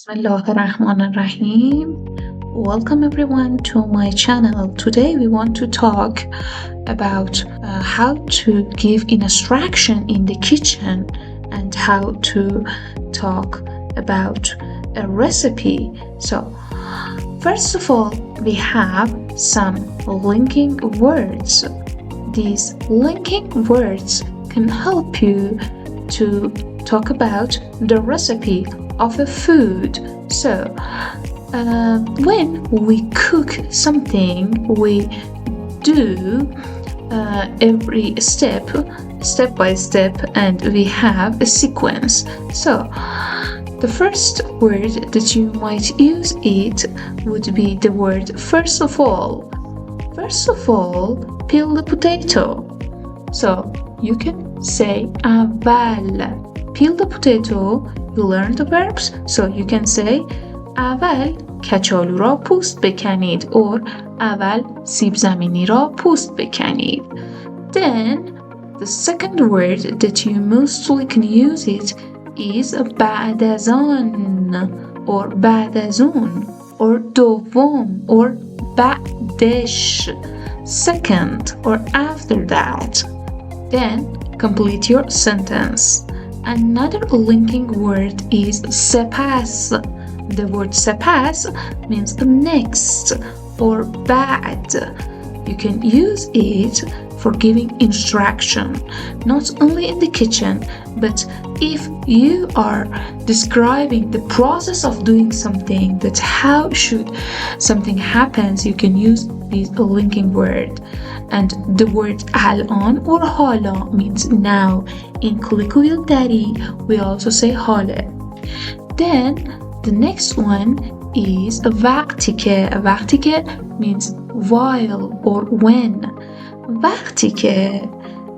Bismillahirrahmanirrahim. Welcome everyone to my channel. Today we want to talk about how to give instruction in the kitchen and how to talk about a recipe. So, first of all, we have some linking words. These linking words can help you to talk about the recipe of a food. So, when we cook something, we do every step by step, and we have a sequence. So, the first word that you might use it would be the word first of all. First of all, peel the potato. So, you can say Avval. Peel the potato. You learn the verbs, so you can say اول کچالو را پوست بکنید or اول سیب زمینی را پوست بکنید. Then the second word that you mostly can use it is بعد از آن or بعد از اون or دوم or بعدش, second or after that. Then complete your sentence. Another linking word is sepas. The word sepas means next or bad. You can use it for giving instruction, not only in the kitchen, but if you are describing the process of doing something, that how should something happens, you can use this linking word. And the word الان or حالا means now. In colloquial Dari, we also say حاله. Then the next one is وقتی که. وقتی که means while or when. وقتی که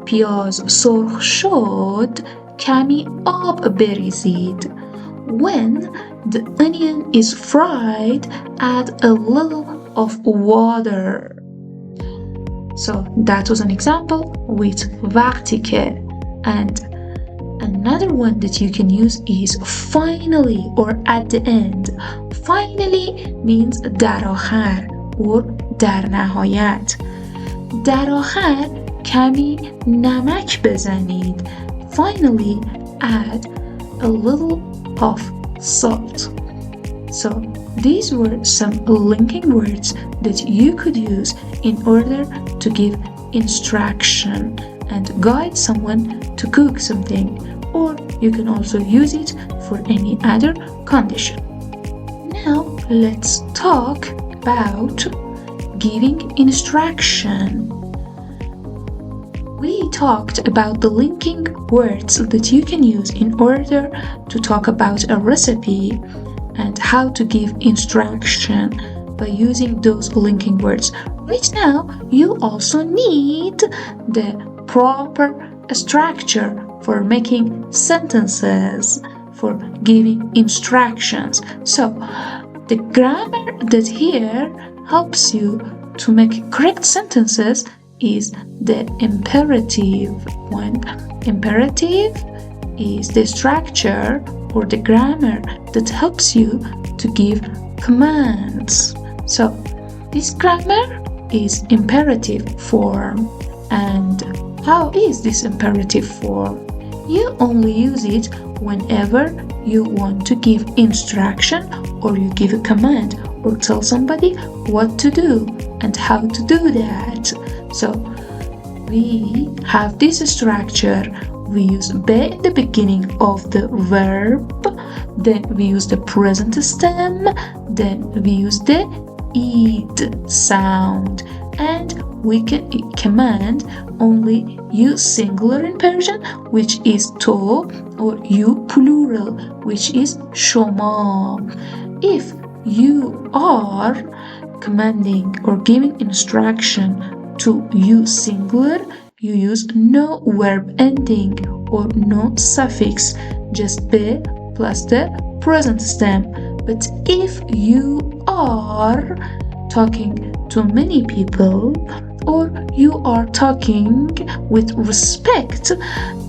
پیاز سرخ شد کمی آب بریزید. When the onion is fried, add a little of water. So that was an example with وقتی که. And another one that you can use is finally or at the end. Finally means در آخر or در نهایت. در آخر کمی نمک بزنید. Finally add a little of salt. So these were some linking words that you could use in order to give instruction and guide someone to cook something, or you can also use it for any other condition. Now let's talk about giving instruction. We talked about the linking words that you can use in order to talk about a recipe and how to give instruction by using those linking words. Right now, you also need the proper structure for making sentences, for giving instructions. So, the grammar that here helps you to make correct sentences is the imperative one. Imperative is the structure or the grammar that helps you to give commands. So, this grammar is imperative form. And how is this imperative form? You only use it whenever you want to give instruction or you give a command or tell somebody what to do and how to do that. So we have this structure. We use be in the beginning of the verb, then we use the present stem, then we use the id sound, and we can command only you singular in Persian, which is to, or you plural, which is Shoma. If you are commanding or giving instruction to you singular, you use no verb ending or no suffix, just be plus the present stem. But if you are talking to many people, or you are talking with respect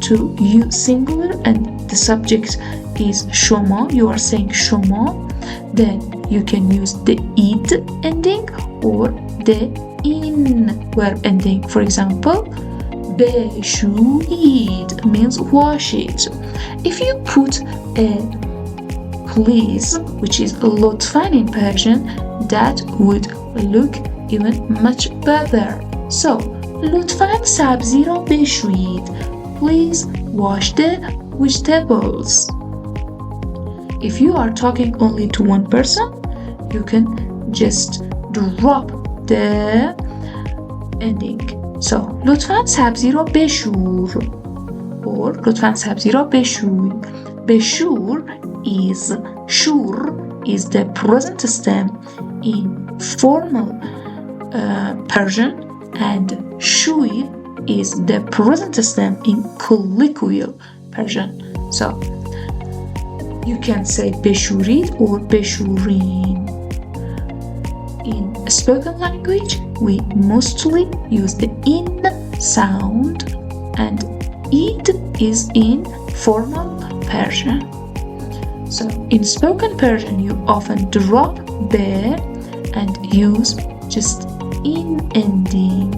to you singular and the subject is Shoma, you are saying Shoma, then you can use the id ending or the in verb ending. For example, Beshuyid means wash it. If you put a please, which is لطفاً in Persian, that would look even much better. So لطفاً سبزی را بشویید. Please wash the vegetables. If you are talking only to one person, you can just drop the ending. So لطفاً سبزی را بشور or لطفاً سبزی را بشوی. Beshur is the present stem in formal Persian, and shui is the present stem in colloquial Persian. So you can say Beshurid or Beshurin. In spoken language, we mostly use the in sound, and id is in formal Persian. So in spoken Persian, you often drop be and use just in ending.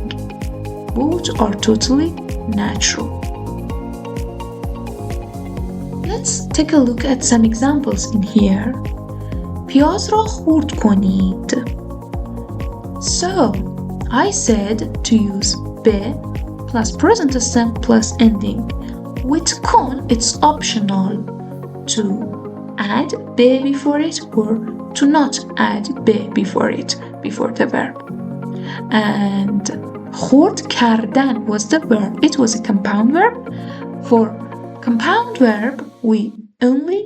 Both are totally natural. Let's take a look at some examples in here. پیاز را خرد کنید. So I said to use be plus present stem plus ending. With kon, it's optional to add be before it or to not add be before it, before the verb. And خرد کردن was the verb. It was a compound verb. For compound verb, we only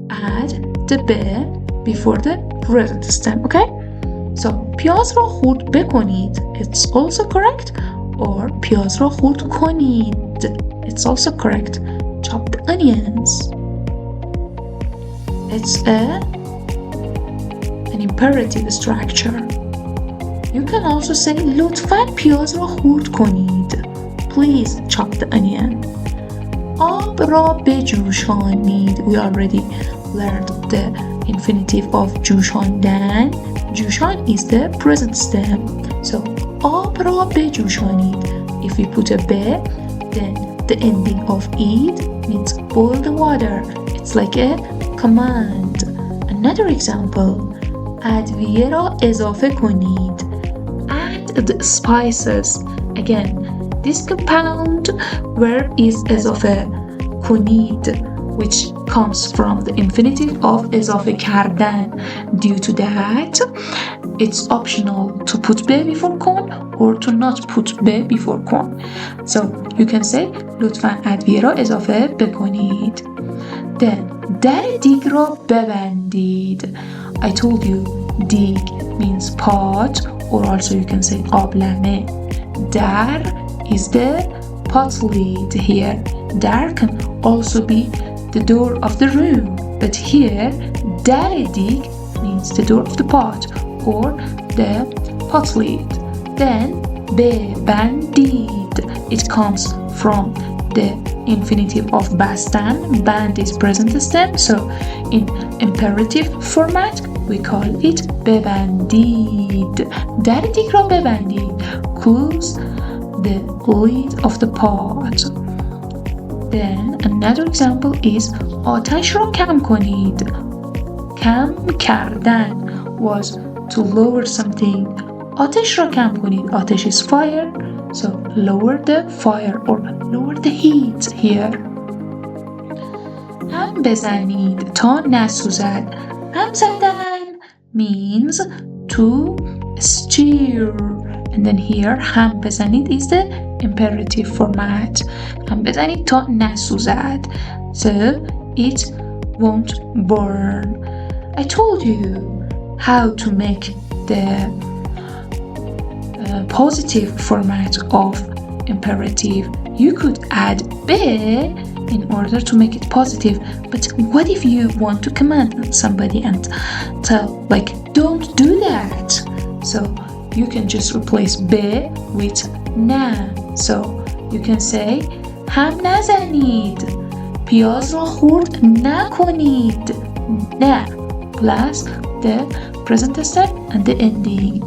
add the be before the present stem, okay? So پیاز را خرد بکنید, it's also correct. Or پیاز را خرد کنید, it's also correct. Chop the onions. It's an imperative structure. You can also say لطفاً پیاز را خرد کنید. Please chop the onion. آب را بجوشانید. We already learned the infinitive of جوشاندن. جوشان is the present stem. So آب را بجوشانید. If we put a be, then the ending of id means boil the water. It's like a command. Another example. ادویه را اضافه کنید. Add the spices. Again, this compound verb is اضافه کنید, which comes from the infinitive of اضافه کردن. Due to that, it's optional to put be before kon or to not put be before kon. So you can say لطفاً ادویه را اضافه بکنید. Then در دیگ را ببندید. I told you dig means pot, or also you can say قابلمه. Dar is the pot lid here. Dar can also be the door of the room, but here در دیگ means the door of the pot or the pot lid. Then ببندید, it comes from the infinitive of bastan. Band is present stem, so in imperative format we call it ببندید. در دیگ را ببندید. Close the lid of the pot. Then another example is آتش را کم کنید. کم کردن was to lower something. آتش را کم کنید. آتش is fire, so lower the fire or lower the heat here. هم بزنید تا نسوزد. هم زدن means to stir, and then here هم بزنید is the imperative format. هم بزنید تا نسوزد, so it won't burn. I told you how to make the positive format of imperative. You could add be in order to make it positive, but what if you want to command somebody and tell like don't do that? So you can just replace be with na. So you can say هم نزنید. پیاز را خرد نکنید. نه. plus the present step and the ending.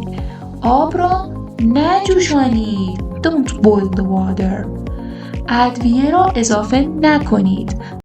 آب را نجوشانید. Don't boil the water. ادویه را اضافه نکنید.